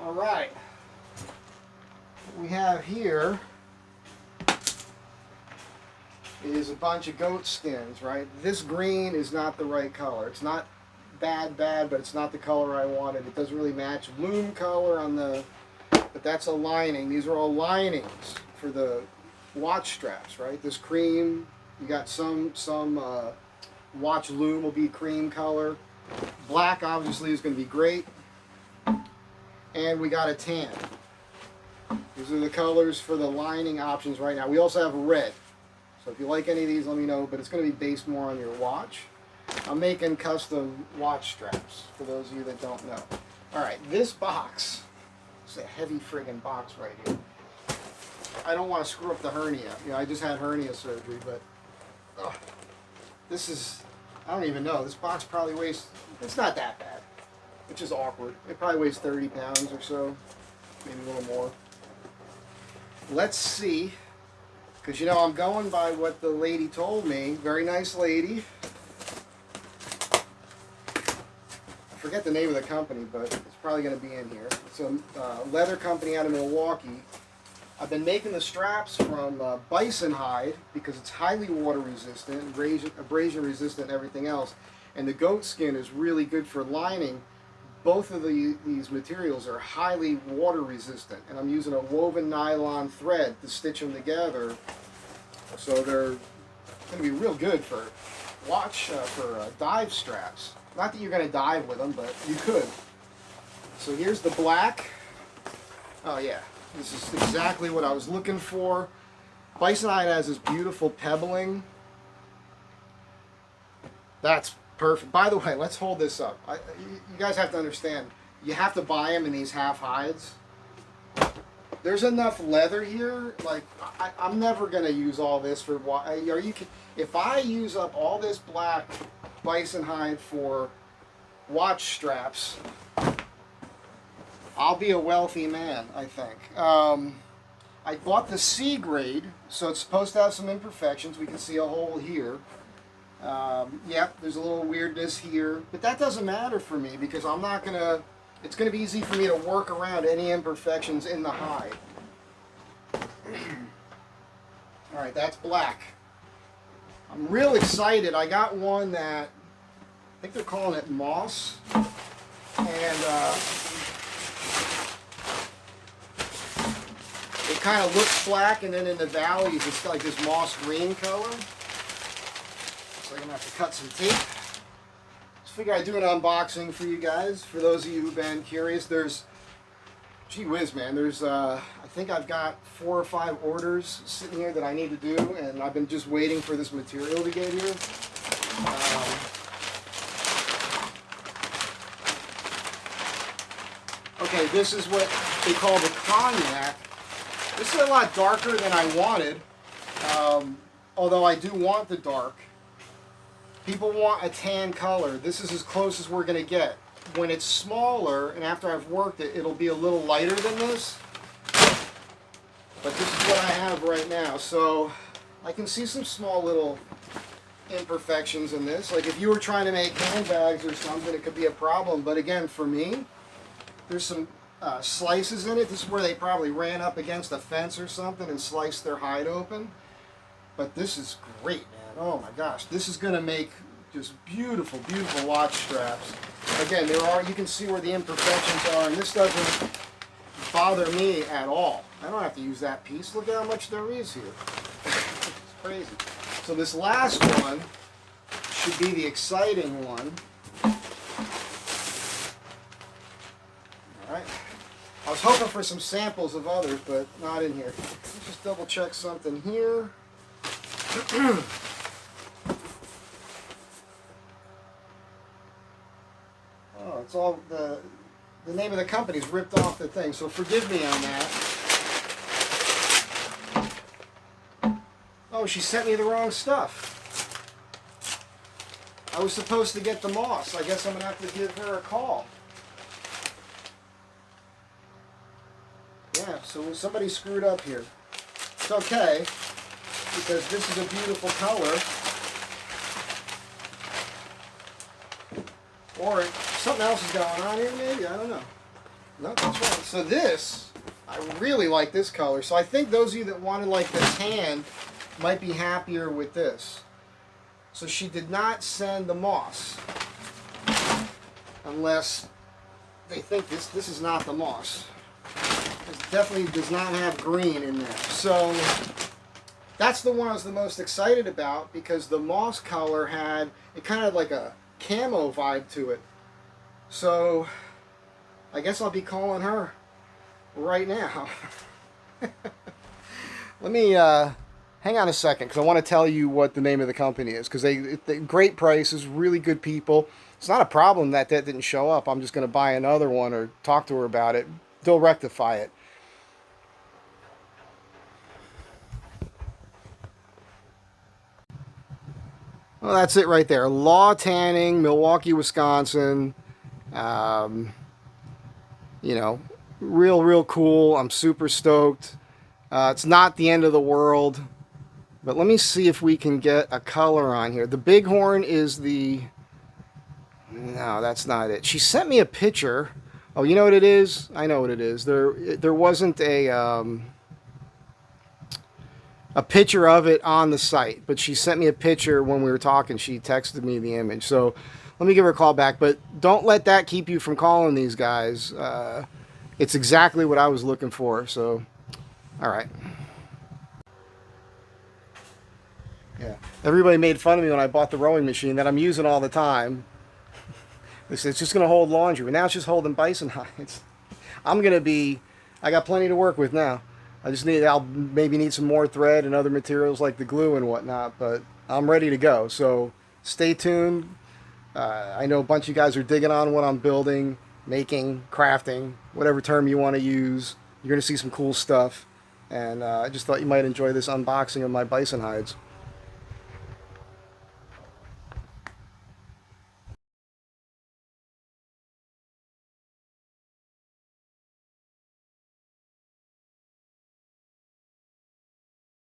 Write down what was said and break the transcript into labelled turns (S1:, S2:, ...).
S1: All right. What we have here is a bunch of goat skins, right? This green is not the right color. It's not bad, but it's not the color I wanted. It doesn't really match loom color on the, but that's a lining. These are all linings for the watch straps, right? This cream, you got some watch loom will be cream color. Black obviously is going to be great. And we got a tan. These are the colors for the lining options right now. We also have a red. So if you like any of these, let me know, but it's going to be based more on your watch. I'm making custom watch straps for those of you that don't know. All right, this box, it's a heavy friggin' box right here. I don't want to screw up the hernia. You know, I just had hernia surgery, but this is, I don't even know. This box probably weighs, it's not that bad, which is awkward. It probably weighs 30 pounds or so, maybe a little more. Let's see. Because, you know, I'm going by what the lady told me. Very nice lady. I forget the name of the company, but it's probably going to be in here. It's a leather company out of Milwaukee. I've been making the straps from bison hide because it's highly water resistant, abrasion resistant, and everything else. And the goat skin is really good for lining. Both of these materials are highly water resistant, and I'm using a woven nylon thread to stitch them together, so they're going to be real good for dive straps. Not that you're going to dive with them, but you could. So here's the black. Oh yeah, this is exactly what I was looking for. Bison hide has this beautiful pebbling. That's perfect. By the way, let's hold this up. You guys have to understand, you have to buy them in these half hides. There's enough leather here, like, I'm never going to use all this for, if I use up all this black bison hide for watch straps, I'll be a wealthy man, I think. I bought the C grade, so it's supposed to have some imperfections. We can see a hole here. Yep, there's a little weirdness here, but that doesn't matter for me because I'm not going to, it's going to be easy for me to work around any imperfections in the hide. Alright, that's black. I'm real excited. I got one that, I think they're calling it moss, and it kind of looks black, and then in the valleys it's like this moss green color. So I'm going to have to cut some tape. Just figure I'd do an unboxing for you guys. For those of you who've been curious, there's, gee whiz man, there's, I think I've got 4 or 5 orders sitting here that I need to do, and I've been just waiting for this material to get here. Okay, this is what they call the cognac. This is a lot darker than I wanted, although I do want the dark. People want a tan color. This is as close as we're going to get. When it's smaller, and after I've worked it, it'll be a little lighter than this. But this is what I have right now. So I can see some small little imperfections in this. Like if you were trying to make handbags or something, it could be a problem. But again, for me, there's some slices in it. This is where they probably ran up against a fence or something and sliced their hide open. But this is great, man. Oh my gosh, this is going to make just beautiful, beautiful watch straps. Again, there are, you can see where the imperfections are, and this doesn't bother me at all. I don't have to use that piece. Look at how much there is here. It's crazy. So this last one should be the exciting one. Alright. I was hoping for some samples of others, but not in here. Let's just double check something here. Oh, it's all the name of the company's ripped off the thing, so forgive me on that. Oh, she sent me the wrong stuff. I was supposed to get the moss. I guess I'm gonna have to give her a call. Yeah, so somebody screwed up here. It's okay, because this is a beautiful color. Or something else is going on here, maybe, I don't know. No, that's right. So this, I really like this color. So I think those of you that wanted like the tan might be happier with this. So she did not send the moss, unless they think this is not the moss. It definitely does not have green in there. So that's the one I was the most excited about, because the moss color had, it kind of like a camo vibe to it. So I guess I'll be calling her right now. Let me hang on a second, because I want to tell you what the name of the company is, because they great prices, really good people. It's not a problem that didn't show up. I'm just going to buy another one or talk to her about it. They'll rectify it. Well, that's it right there. Law Tanning, Milwaukee, Wisconsin. You know, real cool. I'm super stoked. It's not the end of the world, but let me see if we can get a color on here. The Bighorn is the... No, that's not it. She sent me a picture. Oh, you know what it is? I know what it is. There wasn't a picture of it on the site, but she sent me a picture when we were talking. She texted me the image. So let me give her a call back, but don't let that keep you from calling these guys. It's exactly what I was looking for. So, all right. Yeah. Everybody made fun of me when I bought the rowing machine that I'm using all the time. They said it's just going to hold laundry, but now it's just holding bison hides. I got plenty to work with now. I'll maybe need some more thread and other materials like the glue and whatnot, but I'm ready to go. So stay tuned. I know a bunch of you guys are digging on what I'm building, making, crafting, whatever term you want to use. You're going to see some cool stuff. And I just thought you might enjoy this unboxing of my bison hides.